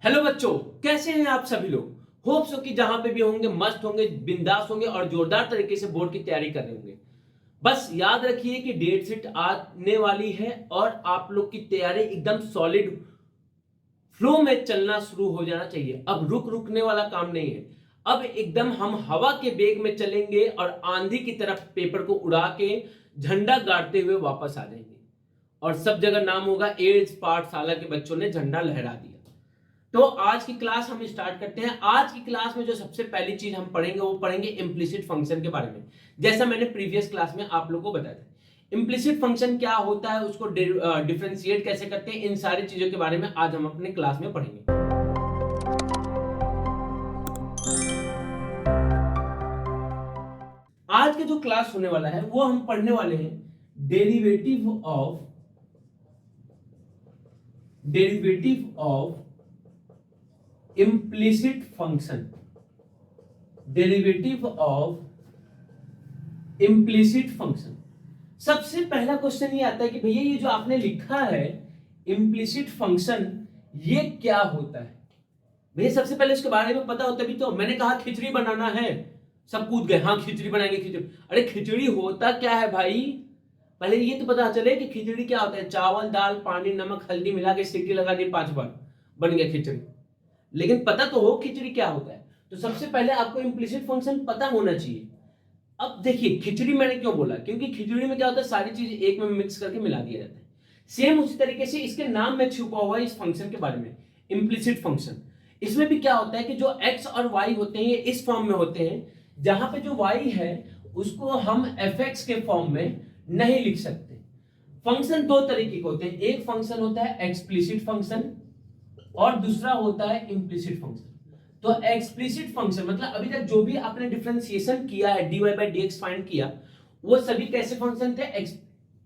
Hello बच्चों, कैसे हैं आप सभी लोग। होप सो कि जहां पे भी होंगे मस्त होंगे, बिंदास होंगे और जोरदार तरीके से बोर्ड की तैयारी कर रहे होंगे। बस याद रखिए कि डेट शीट आने वाली है और आप लोग की तैयारी एकदम सॉलिड फ्लो में चलना शुरू हो जाना चाहिए। अब रुकने वाला काम नहीं है। अब एकदम हम हवा के वेग में चलेंगे और आंधी की तरफ पेपर को उड़ा के झंडा गाड़ते हुए वापस आ जाएंगे और सब जगह नाम होगा एड्स पाठशाला के बच्चों ने झंडा लहरा दिया। तो आज की क्लास हम स्टार्ट करते हैं। आज की क्लास में जो सबसे पहली चीज हम पढ़ेंगे वो पढ़ेंगे इम्प्लिसिट फंक्शन के बारे में। जैसा मैंने प्रीवियस क्लास में आप लोगों को बताया था, इम्प्लिसिट फंक्शन क्या होता है, उसको डिफरेंशिएट कैसे करते हैं, इन सारी चीजों के बारे में आज हम अपने क्लास में पढ़ेंगे। आज का जो क्लास होने वाला है वो हम पढ़ने वाले हैं derivative of implicit function. Derivative of implicit function. सबसे पहला क्वेश्चन ये आता है कि भैया ये जो आपने लिखा है इम्प्लिसिट फंक्शन, ये क्या होता है। भैया सबसे पहले इसके बारे में पता होता भी तो। मैंने कहा खिचड़ी बनाना है, सब कूद गए, हाँ खिचड़ी बनाएंगे खिचड़ी। अरे खिचड़ी होता क्या है भाई, पहले ये तो पता चले कि खिचड़ी क्या होता है। चावल दाल पानी नमक हल्दी मिला के सीटी लगा दी 5 बार, बन गया खिचड़ी। लेकिन पता तो हो खिचड़ी क्या होता है। तो सबसे पहले आपको इम्प्लिसिट फंक्शन पता होना चाहिए। अब देखिए खिचड़ी मैंने क्यों बोला, क्योंकि खिचड़ी में क्या होता है, सारी चीज एक में मिक्स करके मिला दिया जाता है। सेम उसी तरीके से इसके नाम में छुपा हुआ है इस फंक्शन के बारे में, इम्प्लिसिट फंक्शन। इसमें भी क्या होता है कि जो x और y होते हैं ये इस फॉर्म में होते हैं, जहां पे जो y है उसको हम fx के फॉर्म में नहीं लिख सकते। फंक्शन दो तरीके के होते हैं, एक फंक्शन होता है एक्सप्लिसिट फंक्शन और दूसरा होता है इम्प्लिसिट फंक्शन। तो एक्सप्लिसिट फंक्शन मतलब अभी तक जो भी आपने डिफरेंशिएशन किया है, dy by dx फाइंड किया, वो सभी कैसे फंक्शन थे,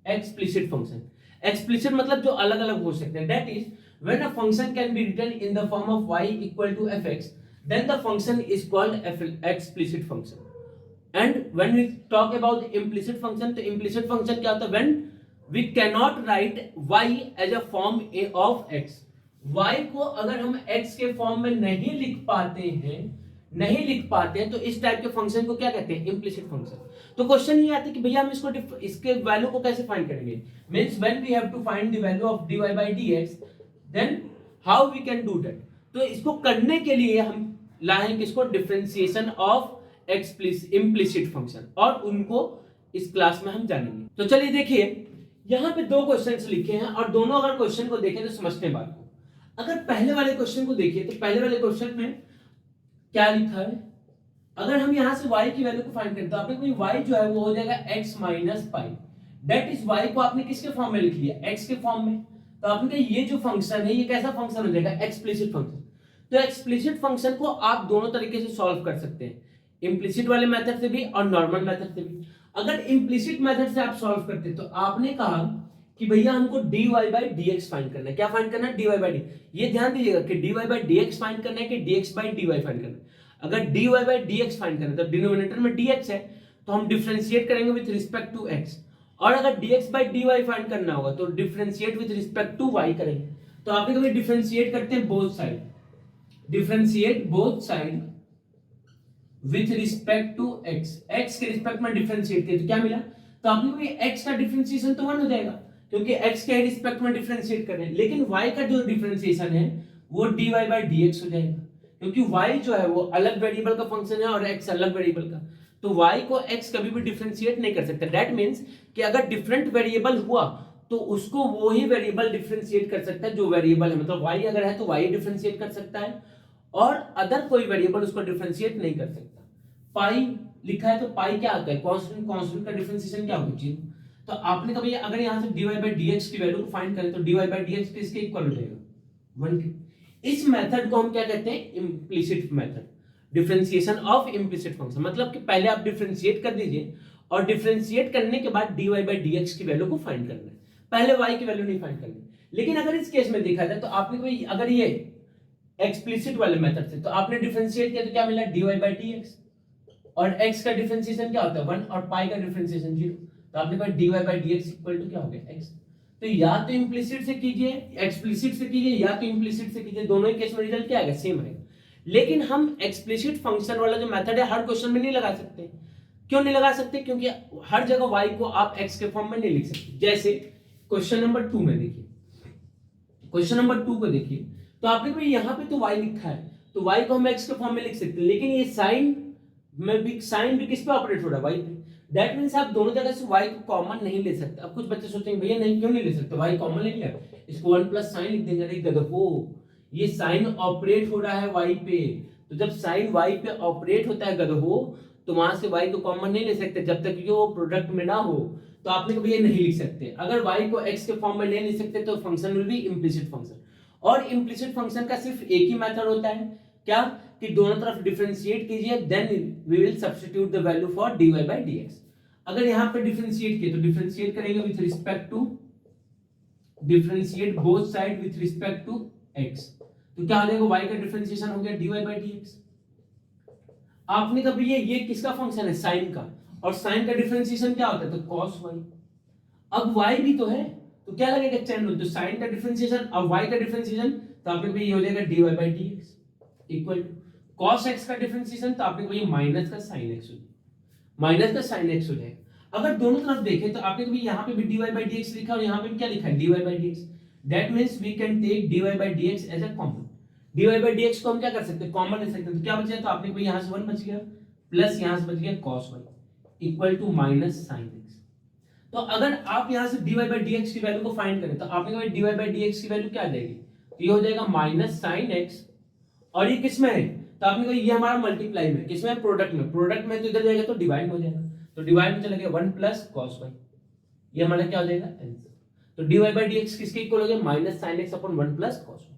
एक्सप्लिसिट फंक्शन। एक्सप्लिसिट मतलब जो अलग अलग हो सकते हैं, that is when a function can be written in the form of y equal to fx, then the function is called explicit function. And when we talk about implicit function, तो implicit function क्या होता है, when we can not write y as a form of x। y को अगर हम x के form में नहीं लिख पाते हैं तो इस टाइप के फंक्शन को क्या कहते हैं, इम्प्लिसिट फंक्शन। तो क्वेश्चन ये आता है कि भैया हम इसके वैल्यू को कैसे फाइंड करेंगे। Means when we have to find the value of dy by dx, then how we can do that. तो इसको करने के लिए हम लाएं किसको, डिफरेंशिएशन ऑफ इम्प्लिसिट फंक्शन, और उनको इस क्लास में हम जानेंगे। तो चलिए देखिए, यहां पे दो क्वेश्चंस लिखे हैं और दोनों अगर क्वेश्चन को देखें तो समझते हैं बात को। अगर पहले वाले क्वेश्चन को देखिए तो पहले वाले क्वेश्चन में क्या लिखा है, अगर हम यहां से y की वैल्यू को फाइंड करें तो आपने कोई y जो है वो हो जाएगा x minus pi. That is y को आपने किसके फॉर्म में लिख लिया, x के फॉर्म में। तो आपने कहा ये जो फंक्शन है ये कैसा फंक्शन हो जाएगा, एक्सप्लिसिट फंक्शन। तो एक्सप्लिसिट फंक्शन को आप दोनों तरीके से सॉल्व कर सकते हैं, इम्प्लिसिट वाले मेथड से भी और नॉर्मल मेथड से भी। अगर इम्प्लिसिट मेथड से आप सॉल्व करते तो आपने कहा कि भैया हमको dy by dx फाइंड करना है। क्या फाइंड करना है, dy by dx। ये ध्यान दीजिएगा कि dy by dx फाइंड करना है कि dx by dy फाइंड करना है। अगर dy by dx फाइंड करना है तो डिनोमिनेटर में dx है तो हम डिफरेंशिएट करेंगे विद रिस्पेक्ट टू x, और अगर dx by dy फाइंड करना होगा तो differentiate with respect to y करेंगे। तो आपने कभी डिफरेंशिएट करते हैं both side, differentiate both side with respect to x, x के रिस्पेक्ट में डिफरेंशिएट किया तो क्या मिला, तो आपने कोई x का डिफरेंशिएशन तो 1 हो जाएगा क्योंकि x के रिस्पेक्ट में डिफरेंशिएट कर रहे हैं। लेकिन y का जो डिफरेंशिएशन है वो dy by dx हो जाएगा, क्योंकि y जो है वो अलग वेरिएबल का फंक्शन है और x अलग वेरिएबल का। तो y को x कभी भी डिफरेंशिएट नहीं कर सकता। दैट मींस कि अगर डिफरेंट वेरिएबल हुआ तो उसको वो ही वेरिएबल डिफरेंशिएट कर सकता है जो वेरिएबल है। मतलब y अगर है तो y डिफरेंशिएट कर सकता है और अदर कोई वेरिएबल उसको डिफरेंशिएट नहीं कर सकता। पाई लिखा है तो पाई क्या आता है, कांस्टेंट। कांस्टेंट का डिफरेंशिएशन क्या होगा, 0। तो आपने कभी अगर यहां से dy by dx की वैल्यू को फाइंड करें तो dy by dx किसके इक्वल हो जाएगा, 1 के। इस मेथड को हम क्या कहते हैं, implicit method, differentiation of implicit function. मतलब कि पहले आप डिफरेंशिएट कर दीजिए और डिफरेंशिएट करने के बाद dy by dx की वैल्यू को फाइंड करना है, पहले y की वैल्यू नहीं फाइंड करनी। लेकिन अगर इस केस में देखा जाए तो आपने कोई अगर ये एक्सप्लिसिट वाले मेथड से तो आपने डिफरेंशिएट किया तो क्या मिला, dy by dx, और x का डिफरेंशिएशन क्या होता है 1 और पाई का डिफरेंशिएशन 0। तो आपने कहा dy by dx equal to क्या हो गया x। तो या तो इम्प्लिसिट से कीजिए, एक्सप्लिसिट से कीजिए, या तो इम्प्लिसिट से कीजिए, दोनों ही केस में रिजल्ट क्या आएगा, सेम आएगा। लेकिन हम एक्सप्लिसिट फंक्शन वाला जो मेथड है हर क्वेश्चन में नहीं लगा सकते। क्यों नहीं लगा सकते? क्योंकि हर जगह y को आप x के फॉर्म में नहीं लिख सकते। जैसे क्वेश्चन नंबर 2 में देखिए, क्वेश्चन नंबर 2 को देखिए, तो आपने भाई यहाँ पे तो y लिखा है, तो y को हम x के फॉर्म में लिख सकते हैं, लेकिन ये साइन भी किस पे ऑपरेट हो रहा है, y पे। दैट मींस आप दोनों जगह से y को कॉमन नहीं ले सकते। अब कुछ बच्चे सोचेंगे भैया नहीं क्यों नहीं ले सकते, y कॉमन ले लिया, इसको 1 प्लस साइन लिख देंगे। अरे देखो ये साइन ऑपरेट हो रहा है y पे, तो जब साइन y पे ऑपरेट होता है गधो, तो वहां से y को कॉमन नहीं ले सकते जब तक कि वो प्रोडक्ट में ना हो। तो आपने कभी ये नहीं लिख सकते। अगर y को x के फॉर्म में नहीं लिख सकते तो function will be implicit function. और इम्प्लिसिट फंक्शन का सिर्फ एक ही मेथड होता है, क्या, कि दोनों तरफ डिफरेंशिएट कीजिए, then we will substitute the value for dy by dx। अगर यहां पे डिफरेंशिएट किए तो डिफरेंशिएट करेंगे with respect to, differentiate both side with respect to x, तो क्या हो जाएगा, y का डिफरेंशिएशन हो गया dy by dx। आपने कभी ये किसका फंक्शन है, साइन का, और साइन का डिफरेंशिएशन क्या होता है, तो cos y। अब y भी तो है, तो क्या लगेगा, चैन रूल, तो साइन का डिफरेंशिएशन अब y का डिफरेंशिएशन, तो आपने कभी ये हो जाएगा dy by dx equal to cos x का डिफरेंशिएशन, तो आपने कभी माइनस का sin x हो जाएगा, माइनस का sin x हो जाएगा। अगर दोनों तरफ देखें तो आपने कभी यहाँ पे भी dy by dx लिखा और यहाँ पे भी क्या लिखा है, dy by dx। That means we can take dy by dx as a common. dy by dx को हम क्या कर सकते हैं, कॉमन ले सकते हैं। तो क्या बचेगा, तो आपने कभी यहाँ से 1 बच गया, प्लस यहाँ से बच गया cos y equal to minus sin x। तो अगर आप यहाँ से dy by dx की वैल्यू को फाइंड करें तो आपने कभी dy by dx की वैल्यू क्या आ जाएगी, तो ये हो जाएगा माइनस sin x, और ये किस में है, तो आपने कहा ये हमारा मल्टीप्लाई में, किसमें, प्रोडक्ट में, प्रोडक्ट में तो इधर जाएगा तो डिवाइड हो जाएगा, तो डिवाइड में चला गया 1 प्लस cos y, ये हमारा क्या हो जाएगा आंसर। तो dy by dx किसके इक्वल हो गया, minus sin x upon 1 plus cos y।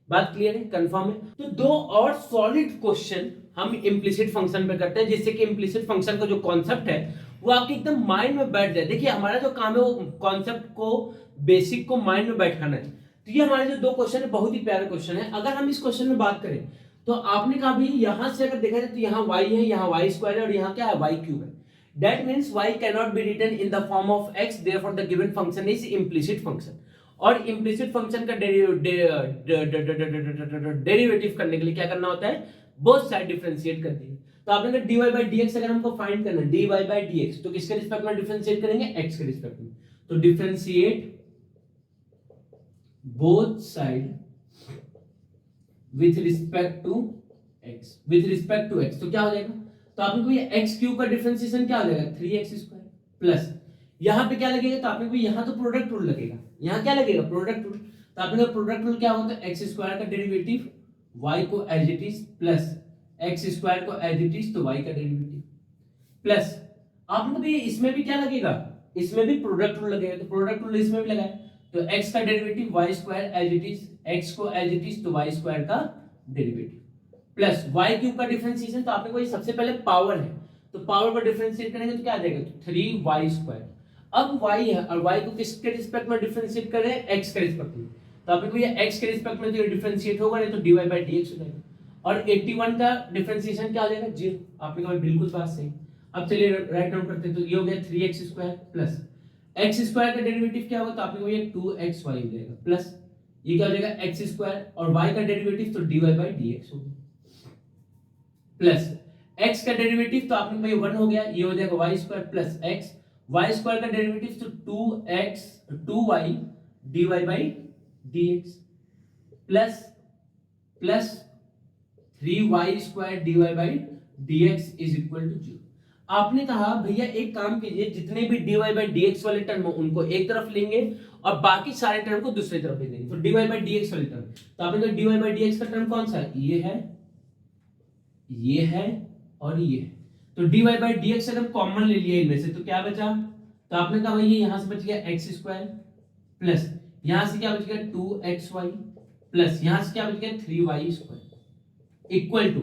बात क्लियर है, कंफर्म है। तो दो और सॉलिड क्वेश्चन हम इम्प्लिसिट फंक्शन पे करते हैं, जिससे कि इम्प्लिसिट फंक्शन का जो कॉन्सेप्ट है वो आपके एकदम माइंड में बैठ जाए। देखिए हमारा जो काम है वो कॉन्सेप्ट को, बेसिक को माइंड में बैठाना है। तो ये हमारे जो दो क्वेश्चन है बहुत ही प्यारे क्वेश्चन है। अगर हम इस क्वेश्चन में बात करें तो आपने कहा भी यहां से अगर देखा जाए तो यहाँ y है, यहाँ y स्क्वायर है, और यहाँ क्या है, y क्यूब है। That means y cannot be written in the form of x, therefore the given function is implicit function। और implicit function का डेरिवेटिव करने के लिए क्या करना होता है, बोथ साइड डिफरेंशिएट कर दिए। तो आपने कहा dy by dx अगर हमको फाइंड करना है, dy by dx, तो किसके रिस्पेक्ट में डिफरेंशिएट करेंगे, x के रिस्पेक्ट में। तो differentiate both side with respect to x, with respect to x, तो क्या हो जाएगा, तो आपने को ये x क्यूब का डिफरेंशिएशन क्या हो जाएगा, 3x स्क्वायर, प्लस यहां पे क्या लगेगा, तो आपने को यहां तो प्रोडक्ट रूल लगेगा, यहां क्या लगेगा, प्रोडक्ट रूल। तो आपने का प्रोडक्ट रूल क्या होता है, x स्क्वायर का डेरिवेटिव y को as it is, plus x square को एज इट इज, तो y का डेरिवेटिव, प्लस आपने भी इसमें भी क्या लगेगा, इसमें भी प्रोडक्ट रूल लगेगा, तो प्रोडक्ट रूल इसमें भी लगाया, तो x का derivative y square as it is, x को एज इट इज, तो y स्क्वायर का डेरिवेटिव, प्लस y क्यूब का डिफरेंशिएशन, तो आपने को सबसे पहले पावर है, तो पावर को डिफरेंशिएट करेंगे तो क्या आ जाएगा, तो 3y स्क्वायर। अब y है और y को किसके रिस्पेक्ट में डिफरेंशिएट कर रहे हैं, x के रिस्पेक्ट में, तो आपने को ये x के रिस्पेक्ट में तो ये डिफरेंशिएट होगा, नहीं तो dy by dx हो जाएगा। और 81 का डिफरेंशिएशन क्या हो जाएगा, 0। आपने कहा बिल्कुल बात सही। अब चलिए राइट डाउन करते हैं, तो ये हो गया 3x square plus x square का डेरिवेटिव क्या होगा, तो आपने को ये 2xy हो जाएगा, प्लस ये क्या हो जाएगा x स्क्वायर, और y का डेरिवेटिव तो dy by dx होगा, प्लस x का डेरिवेटिव तो आपने भाई 1 हो गया, ये हो जाएगा y square plus x, y square का डेरिवेटिव तो 2y dy by dx, plus plus 3y square dy by dx is equal to 0। आपने कहा भैया एक काम कीजिए, जितने भी dy by dx वाले टर्म हो उनको एक तरफ लेंगे और बाकी सारे टर्म को दूसरी तरफ ले देंगे। तो dy by dx वाले टर्म, तो आपने कहा dy by dx का टर्म कौन सा है, ये है और ये है। तो dy by dx अगर कॉमन ले लिया इनमें से तो क्या बचा, तो आपने कहा भाई यहां से बच गया x स्क्वायर, प्लस यहां से क्या बच गया 2xy, प्लस यहां से क्या बच गया 3y स्क्वायर इक्वल टू,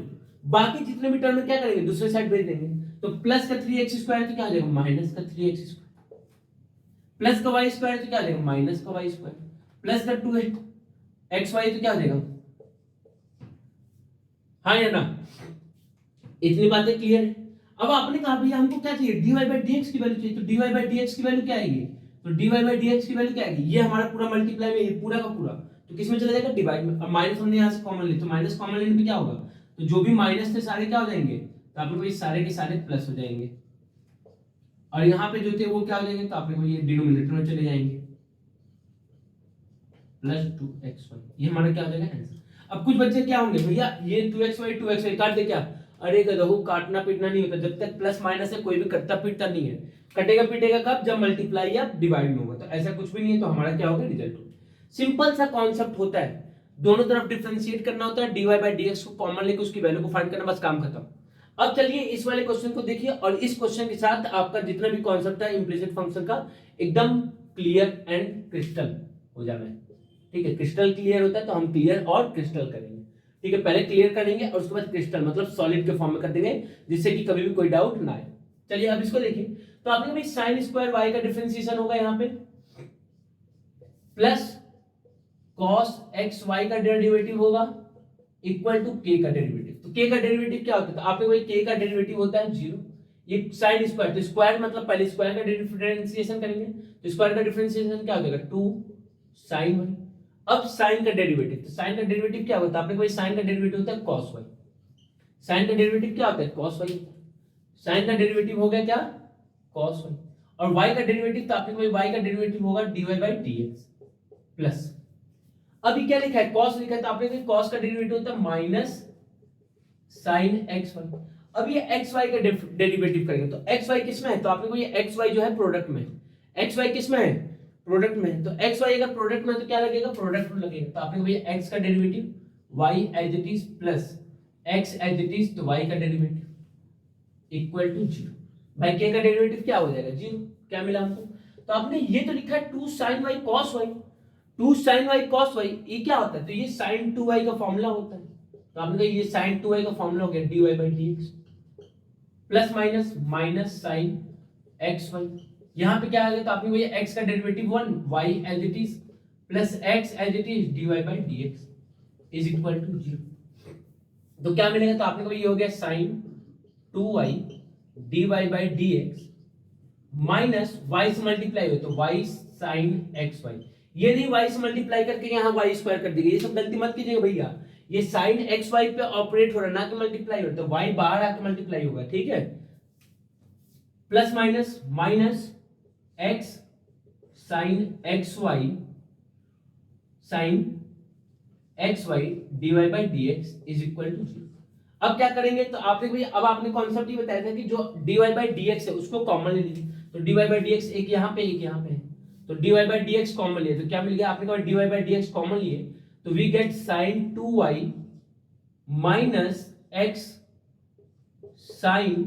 बाकी जितने भी टर्म क्या करेंगे दूसरे साइड भेज देंगे। तो प्लस का 3x स्क्वायर तो क्या आ जाएगा माइनस का 3x स्क्वायर, प्लस का y स्क्वायर तो क्या आ जाएगा माइनस का y स्क्वायर, प्लस का 2xy तो क्या आ जाएगा, हाँ या ना, इतनी बातें क्लियर है। अब आपने कहा भैया हमको क्या चाहिए, dy by dx की वैल्यू चाहिए, तो dy by dx की वैल्यू क्या आएगी, तो dy बाई dx की वैल्यू क्या आएगी, ये हमारा पूरा मल्टीप्लाई में, ये पूरा का पूरा तो किस में चला जाएगा, डिवाइड में। अब माइनस हमने यहाँ से कॉमन ली, तो माइनस कॉमन लेने पे क्या होगा, तो जो भी माइनस थे सारे क्या हो जाएंगे, तो आप लोग ये सारे के सारे प्लस हो जाएंगे, और यहाँ पे जो थे वो क्या हो जाएंगे, तो आप लोग ये डिनोमिनेटर में चले जाएंगे, प्लस 2xy, ये हमारा क्या हो जाएगा आंसर। अब कुछ बच्चे क्या होंगे, भैया ये 2xy काट दे क्या, अरे गधो काटना पीटना नहीं होता, जब तक प्लस माइनस है कोई भी कटता पीटता नहीं है, कटेगा पीटेगा कब, जब मल्टीप्लाई या डिवाइड में होगा, तो ऐसा कुछ भी नहीं है, तो हमारा क्या होगा रिजल्ट। सिंपल सा कॉन्सेप्ट होता है, दोनों तरफ डिफरेंशिएट करना होता है, dy बाई dx को कॉमन लेके उसकी वैल्यू को फाइंड करना, बस काम खत्म। अब चलिए इस वाले क्वेश्चन को देखिए, और इस क्वेश्चन के साथ आपका जितना भी कॉन्सेप्ट है इम्प्लिसिट फंक्शन का एकदम क्लियर एंड क्रिस्टल हो जाना है, ठीक है। क्रिस्टल क्लियर होता है तो हम क्लियर और क्रिस्टल करेंगे, ठीक है। पहले क्लियर करेंगे और उसके बाद क्रिस्टल मतलब सॉलिड के फॉर्म में कर देंगे, जिससे कि कभी भी कोई डाउट ना आए। चलिए अब इसको देखिए, तो आपने भाई साइन स्क्वायर y का डिफरेंशिएशन होगा यहाँ पे, प्लस cos xy का डेरिवेटिव होगा इक्वल टू k का डेरिवेटिव। तो k का डेरिवेटिव क्या होता है, तो आपने भाई k का डेरिवेटिव होता है 0, ये साइन स्क्वायर, तो स्क्वायर मतलब पहले स्क्वायर का डिफरेंशिएशन करेंगे, तो स्क्वायर का डिफरेंशिएशन क्या हो जाएगा 2 sin y। अब साइन का डेरिवेटिव, तो साइन का डेरिवेटिव क्या होता है, आपने भाई साइन का डेरिवेटिव होता है cos y, साइन का डेरिवेटिव क्या होता है cos y, साइन का डेरिवेटिव हो गया क्या cos y, और y का डेरिवेटिव, तो आपने भाई y का डेरिवेटिव होगा dy बाई dx प्लस, अभी क्या लिखा है cos लिखा है, तो आपने cos का डेरिवेटिव होता है माइनस sin xy। अब ये xy का डेरिवेटिव करेंगे, तो xy किसमें है, तो आपने को ये xy जो है प्रोडक्ट में, xy किसमें है प्रोडक्ट में, तो xy अगर प्रोडक्ट में तो क्या लगेगा प्रोडक्ट में लगेगा, तो आपने को ये x का derivative y as it is plus x as it is, तो y का डेरिवेटिव इक्वल टू 0, भाई k का डेरिवेटिव क्या हो जाएगा 0, क्या मिला हमको, तो आपने ये तो लिखा है 2 sin y cos y, 2 sin y cos y, ये क्या होता है, तो ये sin 2y का फॉर्मूला होता है, तो आपने कहा ये sin 2y का फॉर्मूला हो गया dy by dx plus minus minus sin xy, यहाँ पे क्या आ गया, तो आपने ये x का derivative 1 y as it is plus x as it is dy by dx is equal to 0, तो क्या मिलेगा, तो आपने कहा ये हो गया sin 2y dy by dx minus y से मल्टीप्लाई हो तो y sin xy, ये नहीं y से मल्टीप्लाई करके यहाँ y स्क्वायर कर देंगे, ये सब गलती मत कीजिएगा भैया, ये sin xy पे ऑपरेट हो रहा है ना कि मल्टीप्लाई हो रहा है, तो y बाहर आके मल्टीप्लाई होगा, ठीक है, plus minus minus x sin xy sin xy dy by dx is equal to 0। अब क्या करेंगे, तो आपने भाई अब आपने कॉन्सेप्ट ये बताया था कि जो dy बाई dx है उसको कॉमन ले लीजिए, तो dy बाई dx एक यहाँ पे एक यहाँ पे है, तो dy बाई dx कॉमन लिए तो क्या मिल गया, आपने कहा dy बाई dx कॉमन लिए तो we get sin 2y minus x sin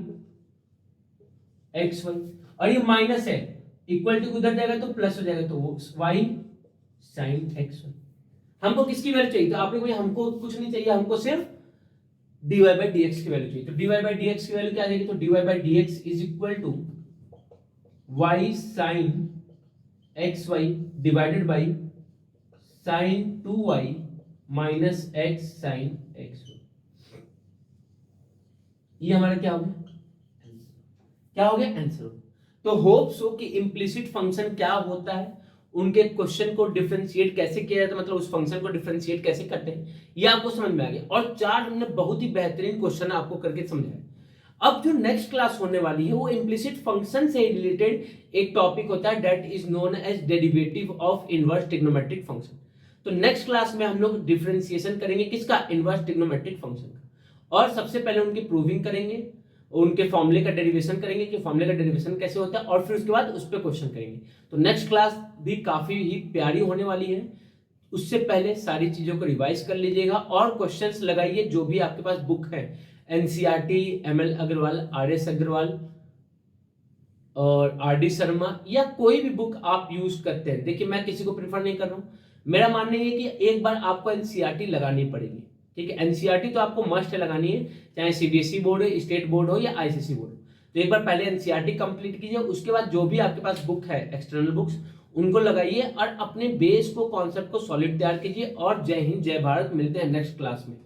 xy, और ये माइनस है इक्वल टू उधर जाएगा तो प्लस हो जाएगा, तो वो y sin xy। हमको किसकी वैल्यू चाहिए, तो आपने कोई हमको कुछ नहीं चाहिए, हमको सिर्फ dy बाई dx की वैल्यू चाहिए, तो dy बाई dx की वैल्यू क्या आ जाएगी, तो dy by dx is equal to y sin xy divided by sin 2y minus x sin xy, ये हमारा क्या हो गया, क्या हो गया आंसर। तो होप सो कि इम्प्लिसिट फंक्शन क्या होता है, उनके क्वेश्चन को डिफरेंशिएट कैसे किया जाता है, मतलब उस फंक्शन को डिफरेंशिएट कैसे करते हैं, ये आपको समझ में आ गया, और 4 हमने बहुत ही बेहतरीन क्वेश्चन आपको करके समझाया। अब जो नेक्स्ट क्लास होने वाली है वो इम्प्लिसिट फंक्शन से रिलेटेड एक टॉपिक होता है, that is known as derivative of inverse trigonometric function. तो नेक्स्ट क्लास में हम लोग डिफरेंशिएशन करेंगे किसका, इनवर्स ट्रिग्नोमेट्रिक फंक्शन का, और सबसे पहले उनकी प्रूविंग करेंगे, उनके फॉर्मूले का डेरिवेशन करेंगे कि फॉर्मूले का डेरिवेशन कैसे होता है, और फिर उसके बाद उस पर क्वेश्चन करेंगे। तो नेक्स्ट क्लास भी काफी ही प्यारी होने वाली है, उससे पहले सारी चीजों को रिवाइज कर लीजिएगा और क्वेश्चंस लगाइए, जो भी आपके पास बुक है, NCERT, ML Agarwal, RS Agarwal और आरडी शर्मा, या कोई भी बुक आप यूज करते हैं। देखिए मैं किसी को प्रेफर नहीं कर रहा हूँ, मेरा मानना ये है कि एक बार आपको एनसीईआरटी लगानी पड़ेगी, ठीक है। एनसीईआरटी तो आपको मस्ट लगानी है, चाहे सीबीएसई बोर्ड हो, स्टेट बोर्ड हो या आईसीएसई बोर्ड हो। तो एक बार पहले एनसीईआरटी कंप्लीट कीजिए, उसके बाद जो भी आपके पास बुक है एक्सटर्नल बुक्स उनको लगाइए और अपने बेस को, कॉन्सेप्ट को सॉलिड तैयार कीजिए। और जय हिंद, जय भारत, मिलते हैं नेक्स्ट क्लास में।